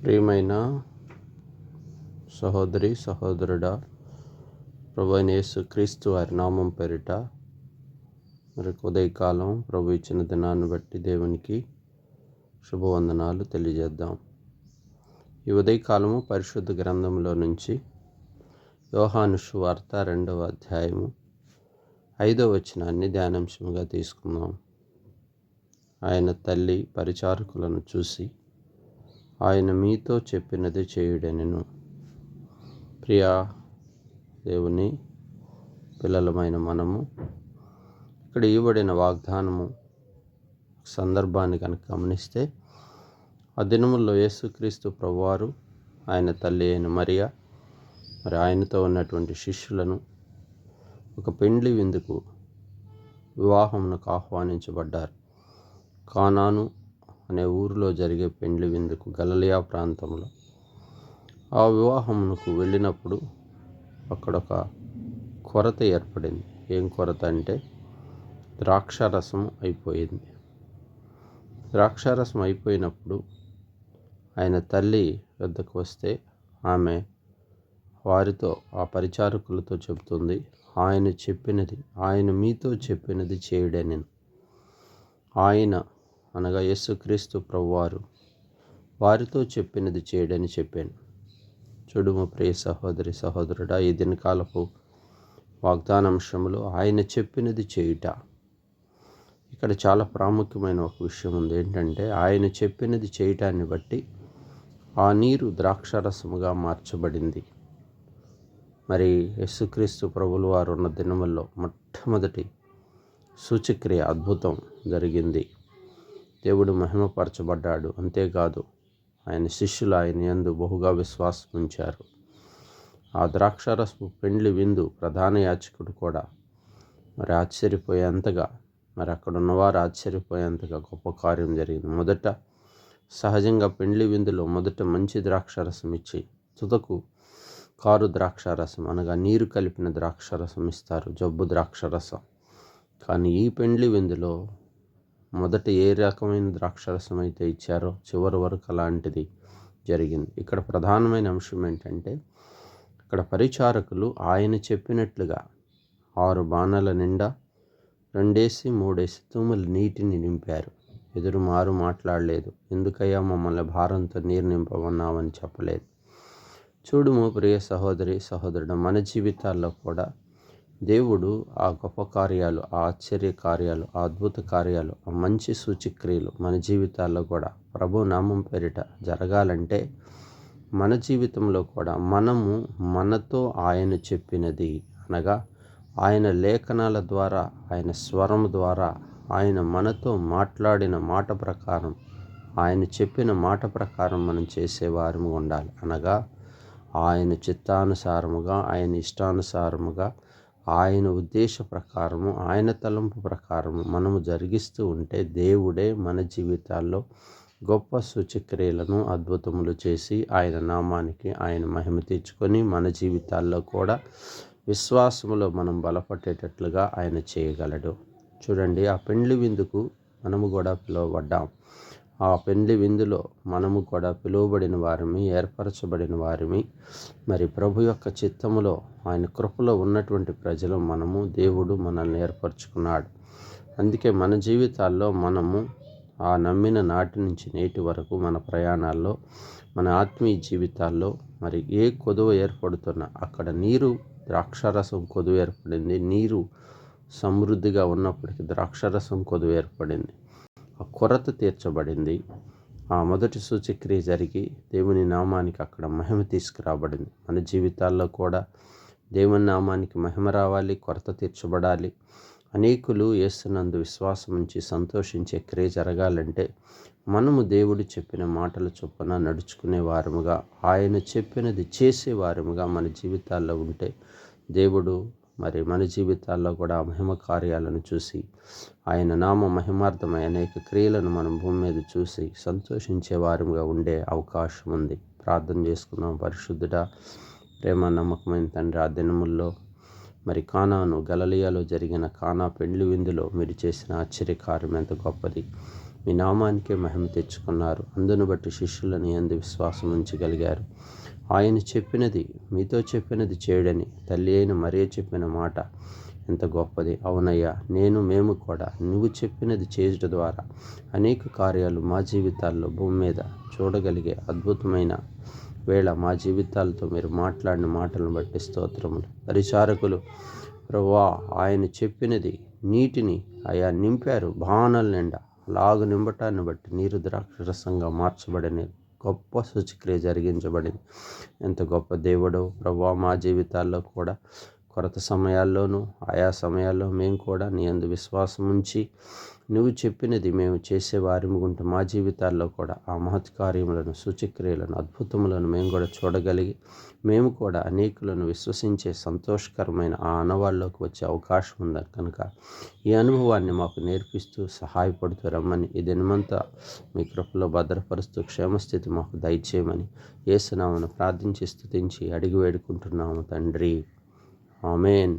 ప్రియమైన సహోదరి సహోదరుడా, ప్రభువైన యేసు క్రీస్తు వారి నామం పేరిట మరి ఉదయకాలం ప్రభు ఇచ్చిన దినాన్ని బట్టి దేవునికి శుభవందనాలు తెలియజేద్దాం. ఈ ఉదయకాలము పరిశుద్ధ గ్రంథంలో నుంచి యోహాను సువార్త 2వ అధ్యాయము 5వ వచనాన్ని ధ్యానాంశంగా తీసుకుందాం. ఆయన తల్లి పరిచారకులను చూసి, ఆయన మీతో చెప్పినది చేయుడనెను. ప్రియా దేవుని పిల్లలమైన మనము ఇక్కడ ఇవ్వబడిన వాగ్దానము సందర్భాన్ని కనుక గమనిస్తే, ఆ దినముల్లో యేసుక్రీస్తు ప్రభువారు ఆయన తల్లి అయిన మరియా మరి ఆయనతో ఉన్నటువంటి శిష్యులను ఒక పెండ్లి విందుకు వివాహమునకు ఆహ్వానించబడ్డారు. కానాను అనే ఊరిలో జరిగే పెండ్లి విందుకు గలిలయ ప్రాంతంలో ఆ వివాహమునకు వెళ్ళినప్పుడు అక్కడ ఒక కొరత ఏర్పడింది. ఏం కొరత అంటే ద్రాక్షారసం అయిపోయింది. ద్రాక్షారసం అయిపోయినప్పుడు ఆయన తల్లి వద్దకు వస్తే ఆమె వారితో, ఆ పరిచారకులతో చెబుతుంది, ఆయన మీతో చెప్పినది చేయుడనెను. ఆయన అనగా యేసుక్రీస్తు ప్రభువారు వారితో చెప్పినది చేయడని చెప్పాను. చూడుము ప్రియ సహోదరి సహోదరుడా, ఈ దినకాలపు వాగ్దానాంశంలో ఆయన చెప్పినది చేయుట. ఇక్కడ చాలా ప్రాముఖ్యమైన ఒక విషయం ఉంది. ఏంటంటే ఆయన చెప్పినది చేయటాన్ని బట్టి ఆ నీరు ద్రాక్షారసముగా మార్చబడింది. మరి యేసుక్రీస్తు ప్రభువుల వారు ఉన్న దినముల్లో మొట్టమొదటి సూచక్రియ అద్భుతం జరిగింది. దేవుడు మహిమపరచబడ్డాడు. అంతేకాదు ఆయన శిష్యులు ఆయన యందు బహుగా విశ్వాసం ఉంచారు. ఆ ద్రాక్షారసపు పెండ్లి విందు ప్రధాన యాజకుడు కూడా మరి ఆశ్చర్యపోయేంతగా, మరి అక్కడ ఉన్నవారు ఆశ్చర్యపోయేంతగా గొప్ప కార్యం జరిగింది. మొదట సహజంగా పెండ్లి విందులో మొదట మంచి ద్రాక్షారసం ఇచ్చి తుదకు కారు ద్రాక్షారసం అనగా నీరు కలిపిన ద్రాక్షారసం ఇస్తారు, జబ్బు ద్రాక్షారసం. కానీ ఈ పెండ్లి విందులో మొదట ఏ రకమైన ద్రాక్షారసం అయితే ఇచ్చారో చివరి వరకు అలాంటిది జరిగింది. ఇక్కడ ప్రధానమైన అంశం ఏంటంటే, ఇక్కడ పరిచారకులు ఆయన చెప్పినట్లుగా 6 బాణల నిండా 2-3 తూములు నీటిని నింపారు. ఎదురు మారు మాట్లాడలేదు. ఎందుకయ్యా మమ్మల్ని భారంతో నీరు నింపమన్నామని చెప్పలేదు. చూడుము ప్రియ సహోదరి సహోదరుడు, మన జీవితాల్లో కూడా దేవుడు ఆ గొప్ప కార్యాలు, ఆ ఆశ్చర్య కార్యాలు, ఆ అద్భుత కార్యాలు, ఆ మంచి సూచక్రియలు మన జీవితాల్లో కూడా ప్రభు నామం పేరిట జరగాలంటే మన జీవితంలో కూడా మనతో ఆయన చెప్పినది అనగా ఆయన లేఖనాల ద్వారా, ఆయన స్వరం ద్వారా, ఆయన మనతో మాట్లాడిన మాట ప్రకారం, ఆయన చెప్పిన మాట ప్రకారం మనం చేసేవారము ఉండాలి. అనగా ఆయన చిత్తానుసారముగా, ఆయన ఇష్టానుసారముగా, ఆయన ఉద్దేశ ప్రకారము, ఆయన తలంపు ప్రకారము మనము జరిగిస్తూ ఉంటే దేవుడే మన జీవితాల్లో గొప్ప సూచక్రియలను, అద్భుతములు చేసి ఆయన నామానికి ఆయన మహిమ తెచ్చుకొని మన జీవితాల్లో కూడా విశ్వాసములో మనం బలపడేటట్లుగా ఆయన చేయగలడు. చూడండి, ఆ పెండ్లి విందుకు మనము కూడా పిలువబడ్డాం. ఆ పెండ్లి విందులో మనము కూడా పిలువబడిన వారిమి, ఏర్పరచబడిన వారిమి. మరి ప్రభు యొక్క చిత్తములో, ఆయన కృపలో ఉన్నటువంటి ప్రజలు మనము. దేవుడు మనల్ని ఏర్పరచుకున్నాడు. అందుకే మన జీవితాల్లో మనము ఆ నమ్మిన నాటి నుంచి నేటి వరకు మన ప్రయాణాల్లో, మన ఆత్మీయ జీవితాల్లో మరి ఏ కొదువ ఏర్పడుతున్నా అక్కడ నీరు ద్రాక్షారసం కొదువ ఏర్పడింది. నీరు సమృద్ధిగా ఉన్నప్పటికీ ద్రాక్షారసం కొదువ ఏర్పడింది. ఆ కొరత తీర్చబడింది. ఆ మొదటి సూచక్రియ జరిగి దేవుని నామానికి అక్కడ మహిమ తీసుకురాబడింది. మన జీవితాల్లో కూడా దేవుని నామానికి మహిమ రావాలి, కొరత తీర్చబడాలి. అనేకులు యేసునందు విశ్వాసం ఉంచి సంతోషించే క్రియ జరగాలంటే మనము దేవుడు చెప్పిన మాటల చొప్పున నడుచుకునే వారముగా, ఆయన చెప్పినది చేసే వారముగా మన జీవితాల్లో ఉంటే దేవుడు మరి మన జీవితాల్లో కూడా మహిమ కార్యాలను చూసి, ఆయన నామ మహిమార్థమై అనేక క్రియలను మనం భూమి మీద చూసి సంతోషించే వారముగా ఉండే అవకాశం ఉంది. ప్రార్థన చేసుకుందాం. పరిశుద్ధుడా, ప్రేమ నమ్మకమైన తండ్రి, ఆ దినముల్లో మరి గలిలయలో జరిగిన కానా పెండ్లి విందులో మీరు చేసిన ఆశ్చర్యకార్యం ఎంత గొప్పది. మీ నామానికే మహిమ తెచ్చుకున్నారు. అందును బట్టి శిష్యులని యందు విశ్వాసం ఉంచగలిగారు. ఆయన చెప్పినది, మీతో చెప్పినది చేయడని తల్లి అయిన మరియ చెప్పిన మాట ఎంత గొప్పది. అవునయ్యా, మేము కూడా నువ్వు చెప్పినది చేయడం ద్వారా అనేక కార్యాలు మా జీవితాల్లో భూమి మీద చూడగలిగే అద్భుతమైన వేళ మా జీవితాలతో మీరు మాట్లాడిన మాటలను బట్టి స్తోత్రములు. పరిచారకులు ప్రభువా, ఆయన చెప్పినది నీటిని అయా నింపారు బాణాల నిండా. అలాగ నింపటాన్ని బట్టి నీరు ద్రాక్షరసంగా మార్చబడిన గొప్ప సూచక్రియ జరిగించబడింది. ఎంత గొప్ప దేవుడో ప్రభువా. మా జీవితాల్లో కూడా కొరత సమయాల్లోనూ ఆయా సమయాల్లో మేము కూడా నీ యందు విశ్వాసం ఉంచి నువ్వు చెప్పినది మేము చేసేవారిని ఉంటే మా జీవితాల్లో కూడా ఆ మహత్కార్యములను, సూచక్రియలను, అద్భుతములను మేము కూడా చూడగలిగి మేము కూడా అనేకులను విశ్వసించే సంతోషకరమైన ఆ అనుభవాల్లోకి వచ్చే అవకాశం ఉంది కనుక ఈ అనుభవాన్ని మాకు నేర్పిస్తూ సహాయపడుతూ రమ్మని, ఈ దినమంతా మీ కృపలో భద్రపరుస్తూ క్షేమస్థితి మాకు దయచేయమని యేసు నామమున ప్రార్థించి స్తుతించి అడిగి వేడుకుంటున్నాము తండ్రి. ఆమేన్.